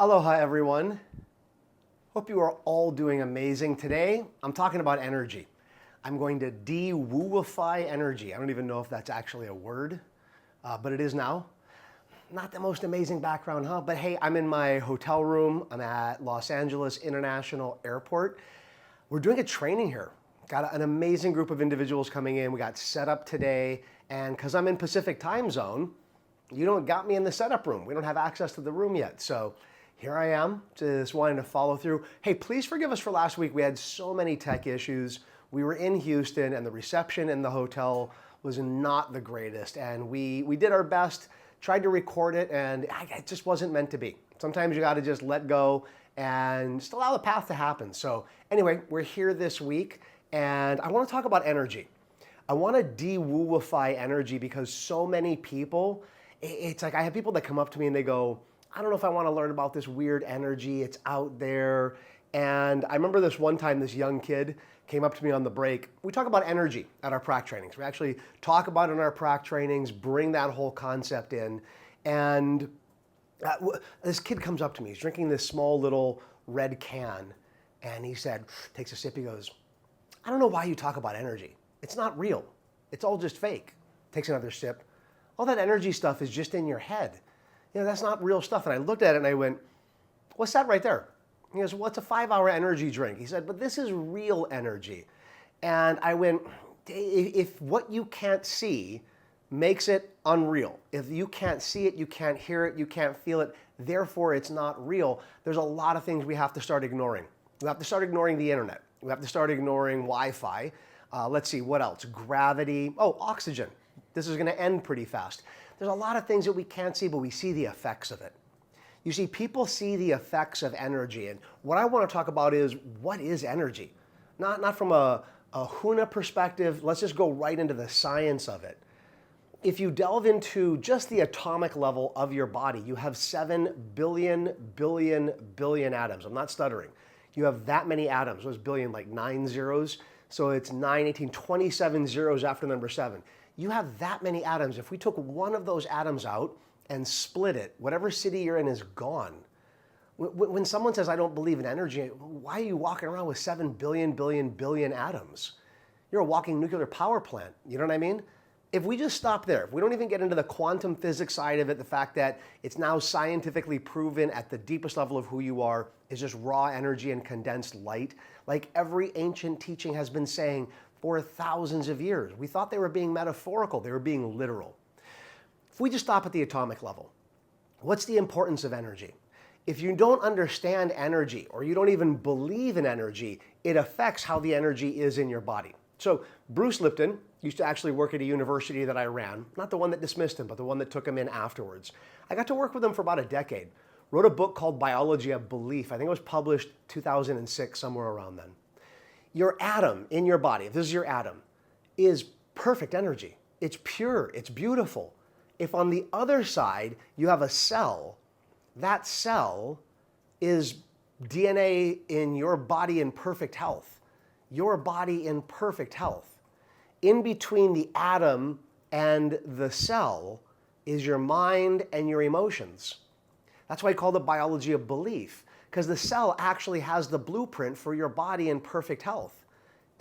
Aloha everyone. Hope you are all doing amazing. Today, I'm talking about energy. I'm going to de-wooify energy. I don't even know if that's actually a word, but it is now. Not the most amazing background, huh? But hey, I'm in my hotel room. I'm at Los Angeles International Airport. We're doing a training here. Got an amazing group of individuals coming in. We got set up today, and because I'm in Pacific time zone, you don't got me in the setup room. We don't have access to the room yet. So here I am, just wanting to follow through. Hey, please forgive us for last week. We had so many tech issues. We were in Houston and the reception in the hotel was not the greatest. And we did our best, tried to record it, and it just wasn't meant to be. Sometimes you gotta just let go and just allow the path to happen. So anyway, we're here this week and I wanna talk about energy. I wanna de-wooify energy because so many people, it's like I have people that come up to me and they go, I don't know if I want to learn about this weird energy. It's out there. And I remember this one time, this young kid came up to me on the break. We talk about energy at our prac trainings. We actually talk about it in our prac trainings, bring that whole concept in. And this kid comes up to me. He's drinking this small little red can. And he said, takes a sip. He goes, I don't know why you talk about energy. It's not real. It's all just fake. Takes another sip. All that energy stuff is just in your head. You know, that's not real stuff. And I looked at it and I went, what's that right there? He goes, well, it's a 5-hour energy drink. He said, but this is real energy. And I went, if what you can't see makes it unreal, if you can't see it, you can't hear it, you can't feel it, therefore it's not real, there's a lot of things we have to start ignoring. We have to start ignoring the internet. We have to start ignoring Wi-Fi. Let's see, what else? Gravity. Oh, oxygen. This is going to end pretty fast. There's a lot of things that we can't see, but we see the effects of it. You see, people see the effects of energy, and what I want to talk about is what is energy? Not from a Huna perspective. Let's just go right into the science of it. If you delve into just the atomic level of your body, you have 7 billion atoms. I'm not stuttering. You have that many atoms. Those billion, like 9 zeros. So it's 9, 18, 27 zeros after number 7. You have that many atoms. If we took one of those atoms out and split it, whatever city you're in is gone. When someone says, I don't believe in energy, why are you walking around with 7 billion atoms? You're a walking nuclear power plant. You know what I mean? If we just stop there, if we don't even get into the quantum physics side of it, the fact that it's now scientifically proven at the deepest level of who you are is just raw energy and condensed light, like every ancient teaching has been saying for thousands of years. We thought they were being metaphorical, they were being literal. If we just stop at the atomic level, what's the importance of energy? If you don't understand energy or you don't even believe in energy, it affects how the energy is in your body. So Bruce Lipton used to actually work at a university that I ran, not the one that dismissed him, but the one that took him in afterwards. I got to work with him for about a decade. Wrote a book called Biology of Belief. I think it was published 2006, somewhere around then. Your atom in your body, if this is your atom, is perfect energy. It's pure, it's beautiful. If on the other side you have a cell, that cell is DNA in your body in perfect health. Your body in perfect health. In between the atom and the cell is your mind and your emotions. That's why I call it biology of belief, because the cell actually has the blueprint for your body in perfect health.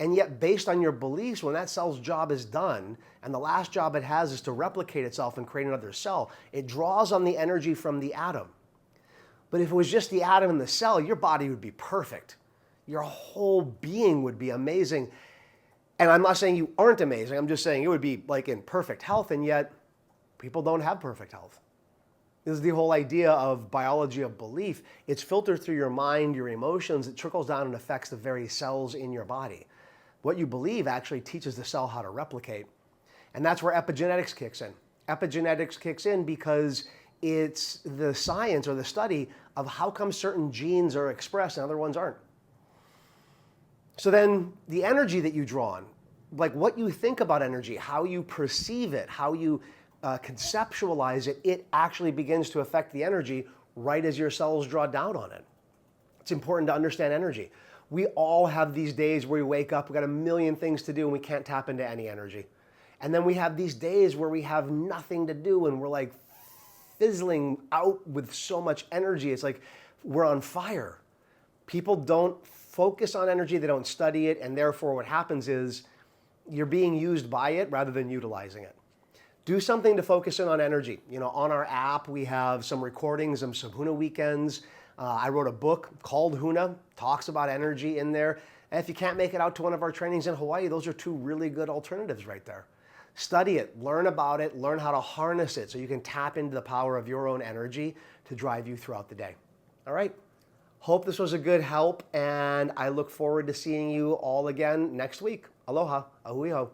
And yet, based on your beliefs, when that cell's job is done, and the last job it has is to replicate itself and create another cell, it draws on the energy from the atom. But if it was just the atom and the cell, your body would be perfect. Your whole being would be amazing. And I'm not saying you aren't amazing, I'm just saying it would be like in perfect health, and yet people don't have perfect health. This is the whole idea of biology of belief. It's filtered through your mind, your emotions. It trickles down and affects the very cells in your body. What you believe actually teaches the cell how to replicate. And that's where epigenetics kicks in. Epigenetics kicks in because it's the science or the study of how come certain genes are expressed and other ones aren't. So then the energy that you draw on, like what you think about energy, how you perceive it, how you conceptualize it, it actually begins to affect the energy right as your cells draw down on it. It's important to understand energy. We all have these days where we wake up, we've got a million things to do and we can't tap into any energy. And then we have these days where we have nothing to do and we're like fizzling out with so much energy. It's like we're on fire. People don't focus on energy, they don't study it, and therefore what happens is you're being used by it rather than utilizing it. Do something to focus in on energy. You know, on our app, we have some recordings of some Huna weekends. I wrote a book called Huna, talks about energy in there. And if you can't make it out to one of our trainings in Hawaii, those are two really good alternatives right there. Study it, learn about it, learn how to harness it so you can tap into the power of your own energy to drive you throughout the day. All right? Hope this was a good help, and I look forward to seeing you all again next week. Aloha, ahui ho.